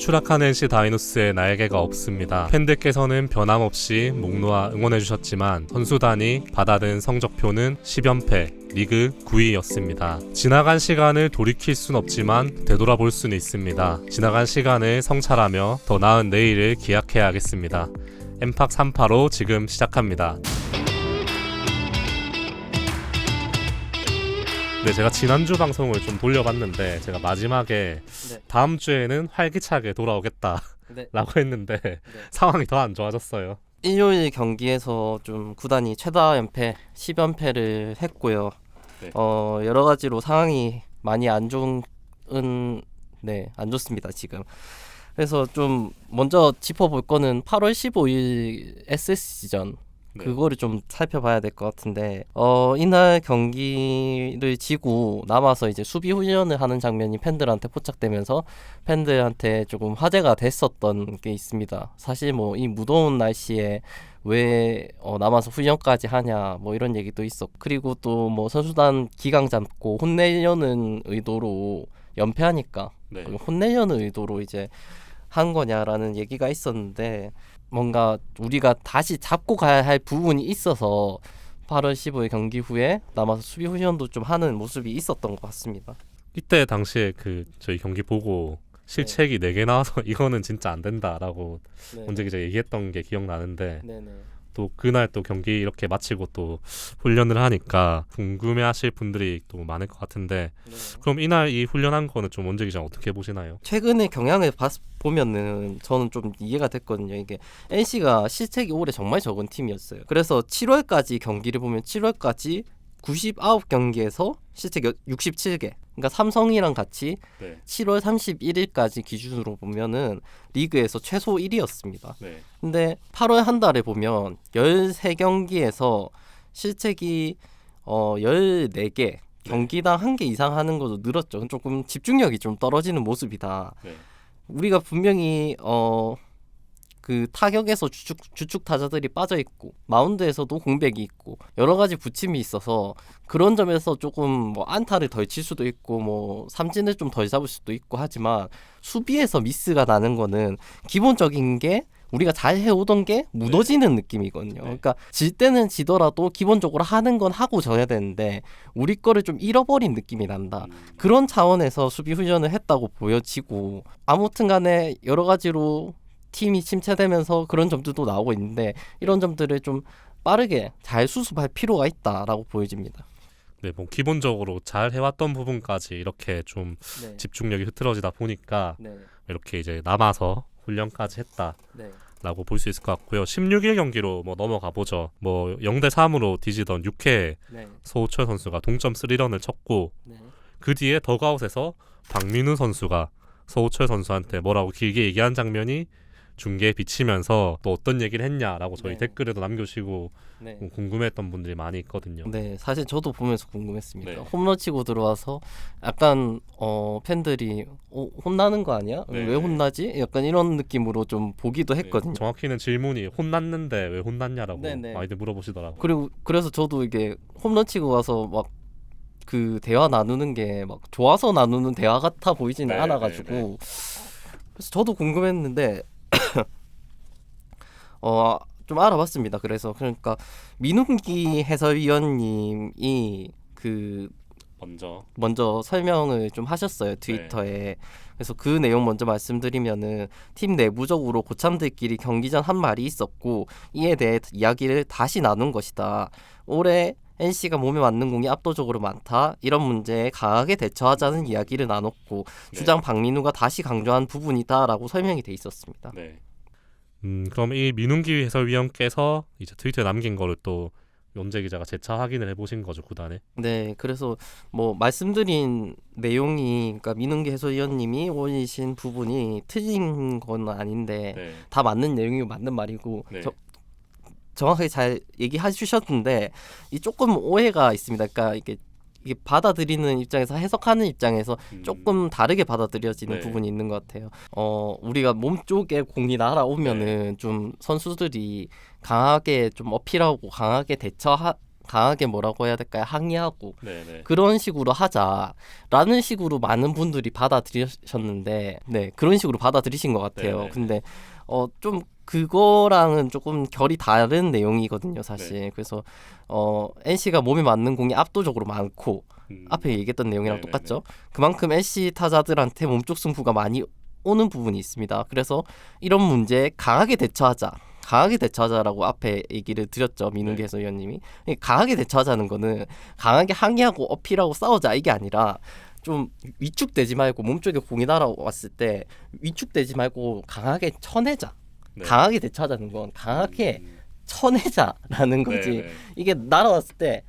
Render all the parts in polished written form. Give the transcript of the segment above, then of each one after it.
추락한 NC 다이노스의 날개가 없습니다. 팬들께서는 변함없이 목 놓아 응원해주셨지만 선수단이 받아든 성적표는 10연패, 리그 9위였습니다. 지나간 시간을 돌이킬 순 없지만 되돌아볼 수는 있습니다. 지나간 시간을 성찰하며 더 나은 내일을 기약해야겠습니다. 엠팍 385 지금 시작합니다. 네, 제가 지난주 방송을 좀 돌려봤는데 제가 마지막에 다음 주에는 활기차게 돌아오겠다 라고 했는데 상황이 더 안 좋아졌어요. 일요일 경기에서 좀 구단이 최다 연패 10연패를 했고요. 여러 가지로 상황이 많이 안 좋습니다 지금. 그래서 좀 먼저 짚어볼 거는 8월 15일 SSG전 그거를 좀 살펴봐야 될 것 같은데 이날 경기를 지고 남아서 이제 수비 훈련을 하는 장면이 팬들한테 포착되면서 팬들한테 조금 화제가 됐었던 게 있습니다. 사실 뭐 이 무더운 날씨에 왜 남아서 훈련까지 하냐 뭐 이런 얘기도 있었고, 그리고 또 뭐 선수단 기강 잡고 혼내려는 의도로 연패하니까 혼내려는 의도로 이제 한 거냐라는 얘기가 있었는데, 뭔가 우리가 다시 잡고 가야 할 부분이 있어서 8월 15일 경기 후에 남아서 수비 훈련도 좀 하는 모습이 있었던 것 같습니다. 이때 당시에 저희 경기 보고 실책이 4개 나와서 이거는 진짜 안 된다라고 문재 기자 얘기했던 게 기억나는데, 또 그날 또 경기 이렇게 마치고 또 훈련을 하니까 궁금해하실 분들이 또 많을 것 같은데, 그럼 이날 이 훈련한 거는 좀 문재 기자 어떻게 보시나요? 최근에 경향을 보면은 저는 좀 이해가 됐거든요. 이게 NC가 실책이 올해 정말 적은 팀이었어요. 그래서 7월까지 경기를 보면 7월까지 99경기에서 실책 67개. 그러니까 삼성이랑 같이 7월 31일까지 기준으로 보면은 리그에서 최소 1위였습니다. 근데 8월 한 달에 보면 13경기에서 실책이 14개, 경기당 1개 이상 하는 것도 늘었죠. 조금 집중력이 좀 떨어지는 모습이다. 우리가 분명히 그 타격에서 주축 타자들이 빠져 있고 마운드에서도 공백이 있고 여러 가지 부침이 있어서 그런 점에서 조금 뭐 안타를 덜 칠 수도 있고 뭐 삼진을 좀 덜 잡을 수도 있고 하지만, 수비에서 미스가 나는 거는 기본적인 게 우리가 잘 해오던 게 무너지는 느낌이거든요. 그러니까 질 때는 지더라도 기본적으로 하는 건 하고 져야 되는데 우리 거를 좀 잃어버린 느낌이 난다. 그런 차원에서 수비 훈련을 했다고 보여지고, 아무튼 간에 여러 가지로 팀이 침체되면서 그런 점들도 나오고 있는데 이런 점들을 좀 빠르게 잘 수습할 필요가 있다라고 보여집니다. 네, 뭐 기본적으로 잘 해왔던 부분까지 이렇게 좀 집중력이 흐트러지다 보니까 이렇게 이제 남아서 훈련까지 했다라고 볼 수 있을 것 같고요. 16일 경기로 뭐 넘어가 보죠. 뭐 0대3으로 뒤지던 6회 소호철 선수가 동점 3런을 쳤고, 그 뒤에 더그아웃에서 박민우 선수가 소호철 선수한테 뭐라고 길게 얘기한 장면이 중계에 비치면서 또 어떤 얘기를 했냐라고 저희 댓글에도 남겨주시고 궁금해했던 분들이 많이 있거든요. 네, 사실 저도 보면서 궁금했습니다. 홈런 치고 들어와서 약간 팬들이 혼나는 거 아니야? 왜 혼나지? 약간 이런 느낌으로 좀 보기도 했거든요. 정확히는 질문이 혼났는데 왜 혼났냐라고 많이들 물어보시더라고요. 그리고 그래서 저도 이게 홈런 치고 와서 막 그 대화 나누는 게 막 좋아서 나누는 대화 같아 보이지는 않아가지고 그래서 저도 궁금했는데 좀 알아봤습니다. 그러니까 민웅기 해설위원님이 먼저 설명을 좀 하셨어요, 트위터에. 그래서 그 내용 먼저 말씀드리면은, 팀 내부적으로 고참들끼리 경기 전 한 말이 있었고 이에 대해 이야기를 다시 나눈 것이다. 올해 NC가 몸에 맞는 공이 압도적으로 많다. 이런 문제에 강하게 대처하자는 이야기를 나눴고 주장 박민우가 다시 강조한 부분이다라고 설명이 돼 있었습니다. 그럼 이 민웅기 해설위원께서 이제 트위터에 남긴 거를 또 연재 기자가 재차 확인을 해보신 거죠, 구단에? 네, 그래서 뭐 말씀드린 내용이, 그러니까 민웅기 해설위원님이 올리신 부분이 틀린 건 아닌데 다 맞는 내용이고 맞는 말이고 정확하게 잘 얘기해 주셨는데 이 조금 오해가 있습니다. 그러니까 이게 받아들이는 입장에서, 해석하는 입장에서 조금 다르게 받아들여지는 부분이 있는 것 같아요. 우리가 몸 쪽에 공이 날아오면은 좀 선수들이 강하게 좀 어필하고 강하게 강하게 뭐라고 해야 될까요? 항의하고 네네. 그런 식으로 하자라는 식으로 많은 분들이 받아들이셨는데 네 그런 식으로 받아들이신 것 같아요. 네네. 근데 좀 그거랑은 조금 결이 다른 내용이거든요, 사실. 네. 그래서 NC가 몸에 맞는 공이 압도적으로 많고 앞에 얘기했던 내용이랑 네네네. 똑같죠. 그만큼 NC 타자들한테 몸쪽 승부가 많이 오는 부분이 있습니다. 그래서 이런 문제에 강하게 대처하자라고 앞에 얘기를 드렸죠. 민웅기 네. 해설위원님이. 강하게 대처하자는 거는 강하게 항의하고 어필하고 싸우자 이게 아니라 좀 위축되지 말고 몸쪽에 공이 날아왔을 때 위축되지 말고 강하게 쳐내자. 네. 강하게 대처하자는 건 강하게 쳐내자라는 거지. 네네. 이게 날아왔을 때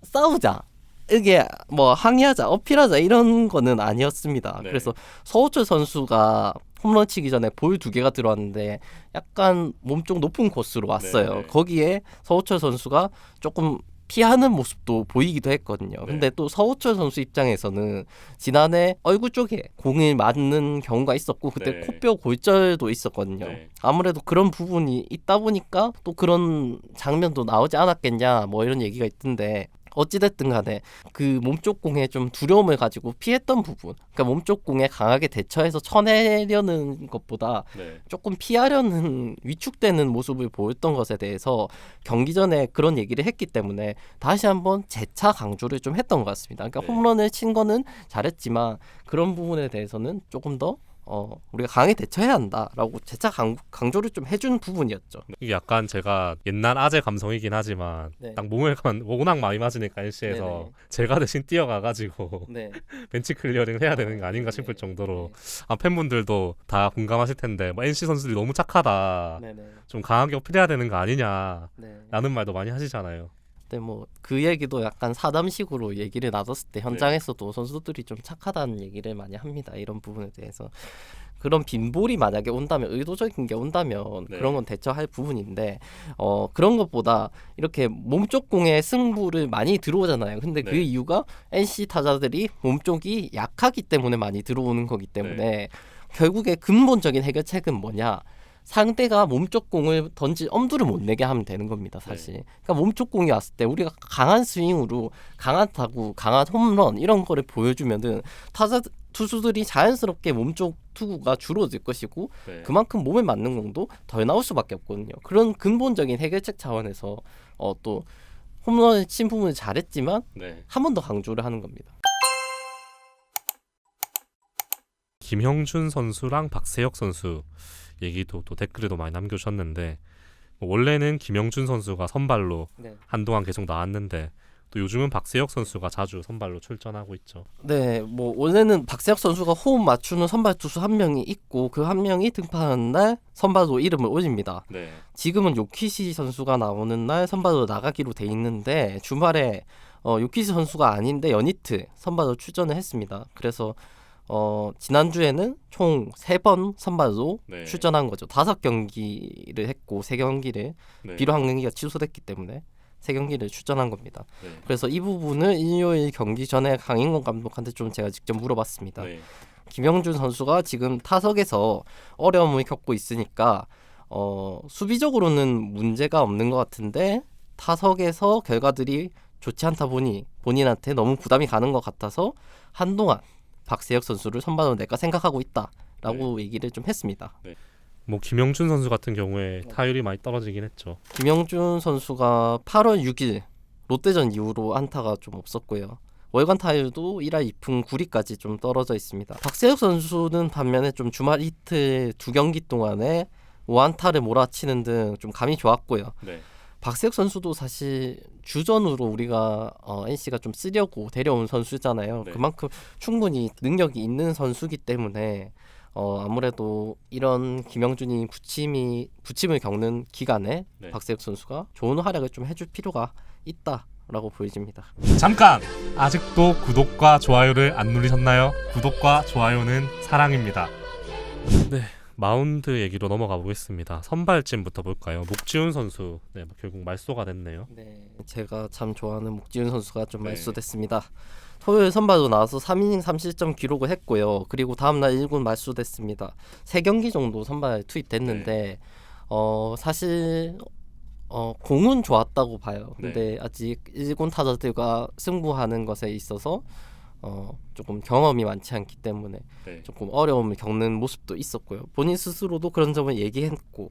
싸우자. 이게 뭐 항의하자, 어필하자 이런 거는 아니었습니다. 네. 그래서 서호철 선수가 홈런 치기 전에 볼 2개가 들어왔는데 약간 몸쪽 높은 코스로 왔어요. 네. 거기에 서호철 선수가 조금 피하는 모습도 보이기도 했거든요. 네. 근데 또 서호철 선수 입장에서는 지난해 얼굴 쪽에 공을 맞는 경우가 있었고 그때 네. 코뼈 골절도 있었거든요. 네. 아무래도 그런 부분이 있다 보니까 또 그런 장면도 나오지 않았겠냐 뭐 이런 얘기가 있던데 어찌됐든 간에 그 몸쪽 공에 좀 두려움을 가지고 피했던 부분, 그러니까 몸쪽 공에 강하게 대처해서 쳐내려는 것보다 네. 조금 피하려는 위축되는 모습을 보였던 것에 대해서 경기 전에 그런 얘기를 했기 때문에 다시 한번 재차 강조를 좀 했던 것 같습니다. 그러니까 네. 홈런을 친 거는 잘했지만 그런 부분에 대해서는 조금 더 우리가 강하게 대처해야 한다라고 재차 강조를 좀 해준 부분이었죠. 이게 약간 제가 옛날 아재 감성이긴 하지만 네. 딱 몸에 워낙 많이 맞으니까 NC에서 네네. 제가 대신 뛰어가가지고 네. 벤치 클리어링을 해야 되는 게 아닌가 싶을 정도로 팬분들도 다 공감하실 텐데 뭐 NC 선수들이 너무 착하다, 네네. 좀 강하게 어필해야 되는 거 아니냐라는 네. 말도 많이 하시잖아요. 네, 뭐 그 얘기도 약간 사담식으로 얘기를 나눴을 때 현장에서도 선수들이 좀 착하다는 얘기를 많이 합니다. 이런 부분에 대해서 그런 빈볼이 만약에 온다면 의도적인 게 온다면 네. 그런 건 대처할 부분인데 그런 것보다 이렇게 몸쪽 공에 승부를 많이 들어오잖아요. 근데 그 네. 이유가 NC 타자들이 몸쪽이 약하기 때문에 많이 들어오는 거기 때문에 결국에 근본적인 해결책은 뭐냐? 상대가 몸쪽 공을 던질 엄두를 못 내게 하면 되는 겁니다, 사실. 그러니까 몸쪽 공이 왔을 때 우리가 강한 스윙으로 강한 타구, 강한 홈런 이런 거를 보여주면은 투수들이 자연스럽게 몸쪽 투구가 줄어들 것이고 그만큼 몸에 맞는 공도 덜 나올 수밖에 없거든요. 그런 근본적인 해결책 차원에서 또 홈런을 친 부분을 잘했지만 한 번 더 강조를 하는 겁니다. 김형준 선수랑 박세혁 선수 얘기도 또 댓글에도 많이 남겨주셨는데 원래는 김형준 선수가 선발로 한동안 계속 나왔는데 또 요즘은 박세혁 선수가 자주 선발로 출전하고 있죠. 네, 뭐 원래는 박세혁 선수가 호흡 맞추는 선발 투수 한 명이 있고 그 한 명이 등판하는 날 선발로 이름을 올립니다. 지금은 요키시 선수가 나오는 날 선발로 나가기로 돼 있는데 주말에 요키시 선수가 아닌데 연히트 선발로 출전을 했습니다. 그래서 지난주에는 총 3번 선발로 출전한 거죠. 5경기를 했고 3경기를 비록 한 경기가 취소됐기 때문에 3경기를 출전한 겁니다. 그래서 이 부분을 일요일 경기 전에 강인권 감독한테 좀 제가 직접 물어봤습니다. 김영준 선수가 지금 타석에서 어려움을 겪고 있으니까 수비적으로는 문제가 없는 것 같은데 타석에서 결과들이 좋지 않다 보니 본인한테 너무 부담이 가는 것 같아서 한동안 박세혁 선수를 선발로 내가 생각하고 있다라고 얘기를 좀 했습니다. 뭐 김영준 선수 같은 경우에 타율이 많이 떨어지긴 했죠. 김영준 선수가 8월 6일 롯데전 이후로 안타가 좀 없었고요. 월간 타율도 1할 2푼 9리까지 좀 떨어져 있습니다. 박세혁 선수는 반면에 좀 주말 이틀 2경기 동안에 5안타를 몰아치는 등 좀 감이 좋았고요. 박세혁 선수도 사실 주전으로 우리가 NC가 좀 쓰려고 데려온 선수잖아요. 그만큼 충분히 능력이 있는 선수기 때문에 아무래도 이런 김영준이 부침을 겪는 기간에 박세혁 선수가 좋은 활약을 좀 해줄 필요가 있다라고 보여집니다. 잠깐! 아직도 구독과 좋아요를 안 누르셨나요? 구독과 좋아요는 사랑입니다. 네, 마운드 얘기로 넘어가 보겠습니다. 선발진부터 볼까요? 목지훈 선수, 결국 말소가 됐네요. 네, 제가 참 좋아하는 목지훈 선수가 좀 말소됐습니다. 토요일 선발로 나와서 3이닝 3실점 기록을 했고요. 그리고 다음날 1군 말소됐습니다. 3경기 정도 선발 투입됐는데 사실 공은 좋았다고 봐요. 네. 근데 아직 일본 타자들과 승부하는 것에 있어서 조금 경험이 많지 않기 때문에 네. 조금 어려움을 겪는 모습도 있었고요. 본인 스스로도 그런 점을 얘기했고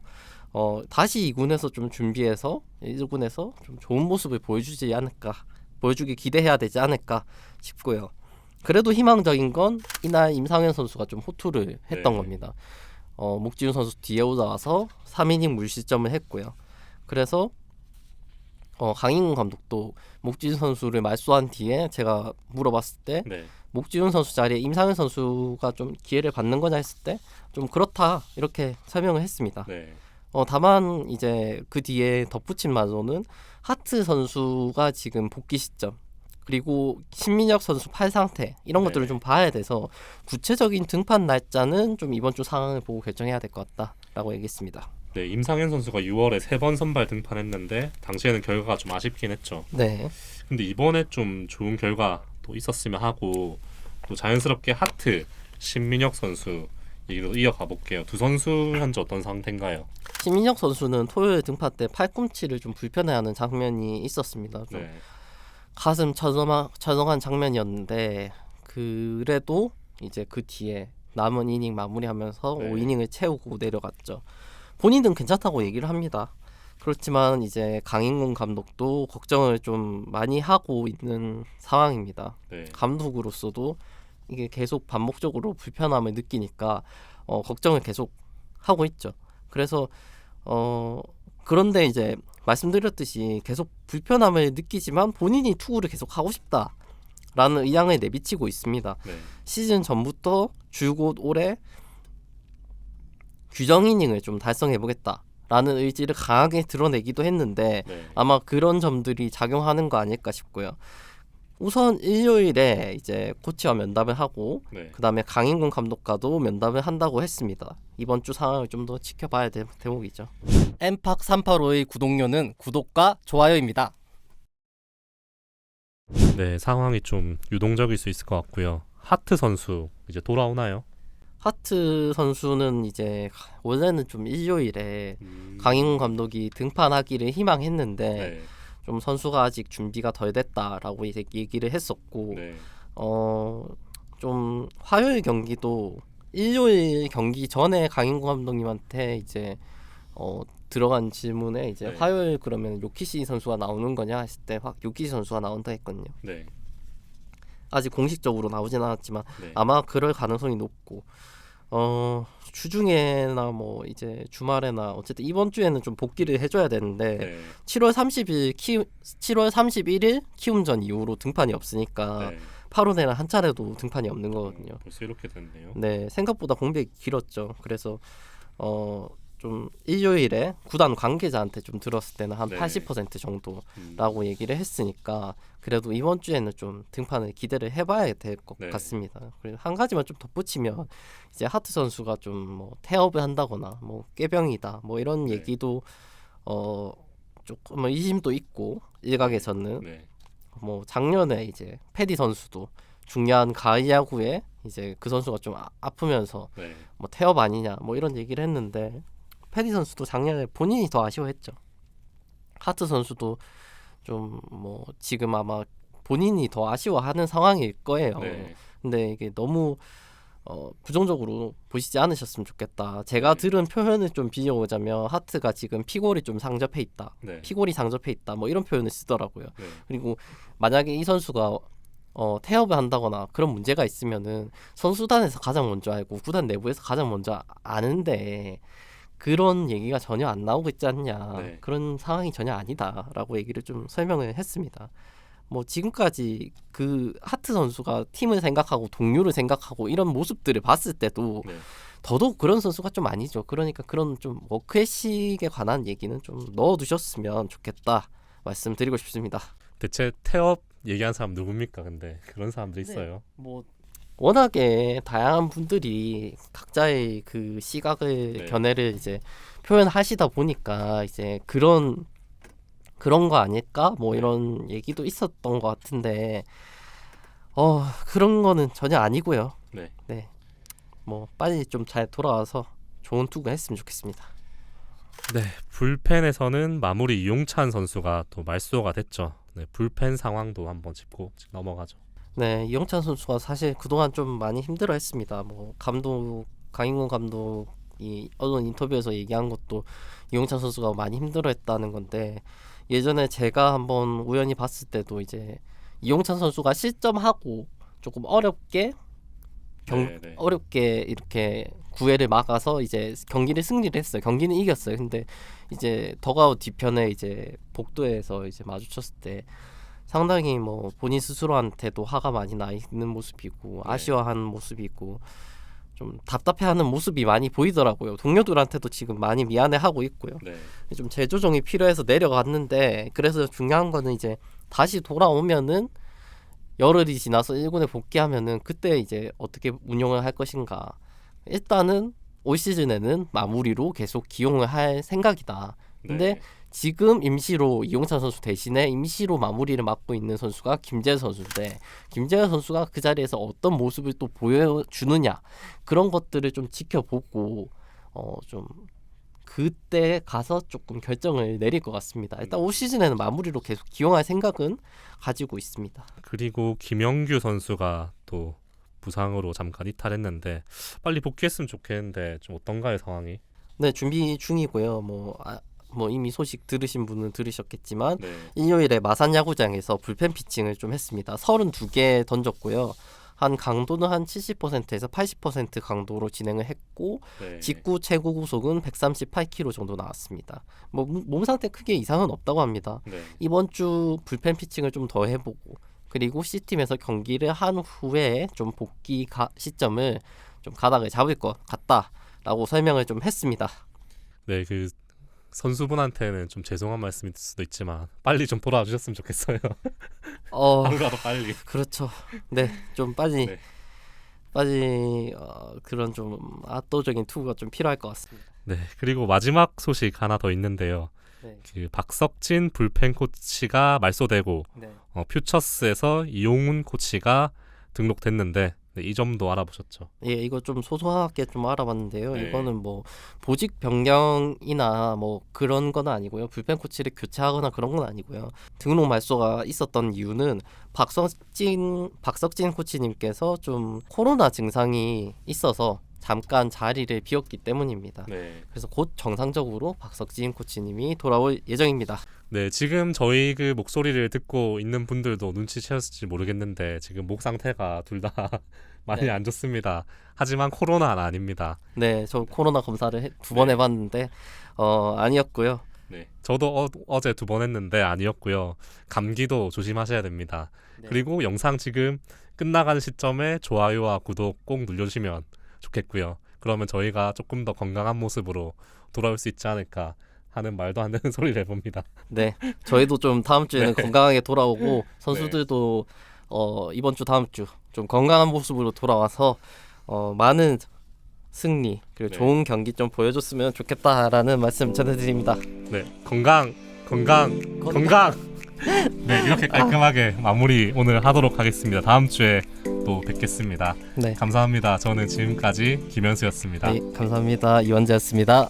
다시 2군에서 좀 준비해서 1군에서 좀 좋은 모습을 보여주기 기대해야 되지 않을까 싶고요. 그래도 희망적인 건 이날 임상현 선수가 좀 호투를 했던 겁니다. 목지훈 선수 뒤에 올라와서 3이닝 물실점을 했고요. 그래서 강인근 감독도 목지훈 선수를 말소한 뒤에 제가 물어봤을 때 네. 목지훈 선수 자리에 임상현 선수가 좀 기회를 받는 거냐 했을 때 좀 그렇다 이렇게 설명을 했습니다. 네. 다만 이제 그 뒤에 덧붙인 말로는 하트 선수가 지금 복귀 시점 그리고 신민혁 선수 팔 상태 이런 것들을 좀 봐야 돼서 구체적인 등판 날짜는 좀 이번 주 상황을 보고 결정해야 될 것 같다라고 얘기했습니다. 네, 임상현 선수가 6월에 3번 선발 등판했는데 당시에는 결과가 좀 아쉽긴 했죠. 네. 근데 이번에 좀 좋은 결과도 있었으면 하고 또 자연스럽게 하트, 신민혁 선수 얘기로 이어가 볼게요. 두 선수 현재 어떤 상태인가요? 신민혁 선수는 토요일 등판 때 팔꿈치를 좀 불편해하는 장면이 있었습니다. 좀 네. 가슴 처정한 장면이었는데 그래도 이제 그 뒤에 남은 이닝 마무리하면서 네. 5이닝을 채우고 내려갔죠. 본인은 괜찮다고 얘기를 합니다. 그렇지만 이제 강인근 감독도 걱정을 좀 많이 하고 있는 상황입니다. 네. 감독으로서도 이게 계속 반복적으로 불편함을 느끼니까 걱정을 계속 하고 있죠. 그래서 그런데 이제 말씀드렸듯이 계속 불편함을 느끼지만 본인이 투구를 계속 하고 싶다라는 의향을 내비치고 있습니다. 네. 시즌 전부터 줄곧 올해 규정 이닝을 좀 달성해보겠다라는 의지를 강하게 드러내기도 했는데 네. 아마 그런 점들이 작용하는 거 아닐까 싶고요. 우선 일요일에 이제 코치와 면담을 하고 네. 그다음에 강인근 감독과도 면담을 한다고 했습니다. 이번 주 상황을 좀 더 지켜봐야 될 대목이죠. 엠팍 385의 구독료는 구독과 좋아요입니다. 네, 상황이 좀 유동적일 수 있을 것 같고요. 하트 선수 이제 돌아오나요? 하트 선수는 이제 원래는 좀 일요일에 강인근 감독이 등판하기를 희망했는데 네. 좀 선수가 아직 준비가 덜 됐다라고 이제 얘기를 했었고 네. 좀 화요일 경기도 일요일 경기 전에 강인구 감독님한테 이제 들어간 질문에 이제 네. 화요일 그러면 요키시 선수가 나오는 거냐 했을 때 요키시 선수가 나온다 했거든요. 네. 아직 공식적으로 나오진 않았지만 네. 아마 그럴 가능성이 높고 주중에나 뭐 이제 주말에나 어쨌든 이번 주에는 좀 복귀를 해줘야 되는데 네. 7월 31일 키움전 이후로 등판이 없으니까 네. 8월에는 한 차례도 등판이 없는 거거든요. 벌써 이렇게 됐네요. 네, 생각보다 공백이 길었죠. 그래서 좀 일요일에 구단 관계자한테 좀 들었을 때는 한 네. 80% 정도라고 얘기를 했으니까 그래도 이번 주에는 좀 등판을 기대를 해봐야 될 것 네. 같습니다. 그리고 한 가지만 좀 덧붙이면 이제 하트 선수가 좀 뭐 태업을 한다거나 뭐 꾀병이다 뭐 이런 네. 얘기도 조금 의심도 있고 일각에서는 네. 뭐 작년에 이제 패디 선수도 중요한 가을 야구에 이제 그 선수가 좀 아프면서 네. 뭐 태업 아니냐 뭐 이런 얘기를 했는데 패디 선수도 작년에 본인이 더 아쉬워했죠. 하트 선수도 좀 뭐 지금 아마 본인이 더 아쉬워하는 상황일 거예요. 네. 근데 이게 너무 부정적으로 보시지 않으셨으면 좋겠다. 제가 들은 표현을 좀 비춰보자면 하트가 지금 피골이 좀 상접해 있다. 네. 피골이 상접해 있다. 뭐 이런 표현을 쓰더라고요. 네. 그리고 만약에 이 선수가 태업을 한다거나 그런 문제가 있으면은 선수단에서 가장 먼저 알고 구단 내부에서 가장 먼저 아는데 그런 얘기가 전혀 안 나오고 있지 않냐. 네. 그런 상황이 전혀 아니다라고 얘기를 좀 설명을 했습니다. 뭐 지금까지 그 하트 선수가 팀을 생각하고 동료를 생각하고 이런 모습들을 봤을 때도 네. 더더욱 그런 선수가 좀 아니죠. 그러니까 그런 좀 워크애식에 관한 얘기는 좀 넣어두셨으면 좋겠다 말씀드리고 싶습니다. 대체 태업 얘기한 사람 누굽니까? 근데 그런 사람들 있어요. 뭐 워낙에 다양한 분들이 각자의 그 시각을 네. 견해를 이제 표현하시다 보니까 이제 그런 거 아닐까? 뭐 이런 얘기도 있었던 것 같은데 그런 거는 전혀 아니고요. 네. 뭐 빨리 좀 잘 돌아와서 좋은 투구 했으면 좋겠습니다. 네, 불펜에서는 마무리 이용찬 선수가 또 말소가 됐죠. 네, 불펜 상황도 한번 짚고 넘어가죠. 네, 이용찬 선수가 사실 그동안 좀 많이 힘들어했습니다. 뭐 감독 강인구 감독이 언론 인터뷰에서 얘기한 것도 이용찬 선수가 많이 힘들어했다는 건데, 예전에 제가 한번 우연히 봤을 때도 이제 이용찬 선수가 실점하고 조금 어렵게 이렇게 구회를 막아서 이제 경기를 승리를 했어요. 경기는 이겼어요. 근데 이제 더가웃 뒤편에 이제 복도에서 이제 마주쳤을 때 상당히 뭐 본인 스스로한테도 화가 많이 나 있는 모습이고 아쉬워하는 모습이고 좀 답답해하는 모습이 많이 보이더라고요. 동료들한테도 지금 많이 미안해하고 있고요. 좀 재조정이 필요해서 내려갔는데, 그래서 중요한 거는 이제 다시 돌아오면은 열흘이 지나서 1군에 복귀하면은 그때 이제 어떻게 운영을 할 것인가. 일단은 올 시즌에는 마무리로 계속 기용을 할 생각이다. 근데 지금 임시로 이용찬 선수 대신에 임시로 마무리를 맡고 있는 선수가 김재현 선수인데, 김재현 선수가 그 자리에서 어떤 모습을 또 보여주느냐, 그런 것들을 좀 지켜보고 좀 그때 가서 조금 결정을 내릴 것 같습니다. 일단 올 시즌에는 마무리로 계속 기용할 생각은 가지고 있습니다. 그리고 김영규 선수가 또 부상으로 잠깐 이탈했는데 빨리 복귀했으면 좋겠는데 좀 어떤가요, 상황이? 네, 준비 중이고요. 뭐 이미 소식 들으신 분은 들으셨겠지만 일요일에 마산 야구장에서 불펜 피칭을 좀 했습니다. 32개 던졌고요. 한 강도는 한 70%에서 80% 강도로 진행을 했고, 직구 최고 구속은 138km 정도 나왔습니다. 뭐 몸 상태 크게 이상은 없다고 합니다. 이번 주 불펜 피칭을 좀 더 해보고, 그리고 C팀에서 경기를 한 후에 좀 복귀 시점을 좀 가닥을 잡을 것 같다라고 설명을 좀 했습니다. 네, 그 선수분한테는 좀 죄송한 말씀일 수도 있지만 빨리 좀 돌아와 주셨으면 좋겠어요. 하루라도 빨리. 그렇죠. 네, 좀 빨리 그런 좀 압도적인 투구가 좀 필요할 것 같습니다. 네, 그리고 마지막 소식 하나 더 있는데요. 그 박석진 불펜 코치가 말소되고 퓨처스에서 이용훈 코치가 등록됐는데, 이 점도 알아보셨죠? 예, 이거 좀 소소하게 좀 알아봤는데요. 이거는 뭐 보직 변경이나 뭐 그런 건 아니고요. 불펜 코치를 교체하거나 그런 건 아니고요. 등록 말소가 있었던 이유는 박석진 코치님께서 좀 코로나 증상이 있어서 잠깐 자리를 비웠기 때문입니다. 그래서 곧 정상적으로 박석진 코치님이 돌아올 예정입니다. 네, 지금 저희 그 목소리를 듣고 있는 분들도 눈치채셨을지 모르겠는데 지금 목 상태가 둘 다 많이 안 좋습니다. 하지만 코로나는 아닙니다. 네, 저 코로나 검사를 2번 해봤는데 아니었고요. 네, 저도 어제 2번 했는데 아니었고요. 감기도 조심하셔야 됩니다. 그리고 영상 지금 끝나가는 시점에 좋아요와 구독 꼭 눌러주시면 좋겠고요. 그러면 저희가 조금 더 건강한 모습으로 돌아올 수 있지 않을까 하는 말도 안 되는 소리를 해봅니다. 네, 저희도 좀 다음 주에는 건강하게 돌아오고 선수들도 이번 주 다음 주 좀 건강한 모습으로 돌아와서 많은 승리 그리고 좋은 경기 좀 보여줬으면 좋겠다라는 말씀 전해드립니다. 네, 건강. 네, 이렇게 깔끔하게 마무리 오늘 하도록 하겠습니다. 다음 주에 또 뵙겠습니다. 네, 감사합니다. 저는 지금까지 김현수였습니다. 네, 감사합니다. 이원재였습니다.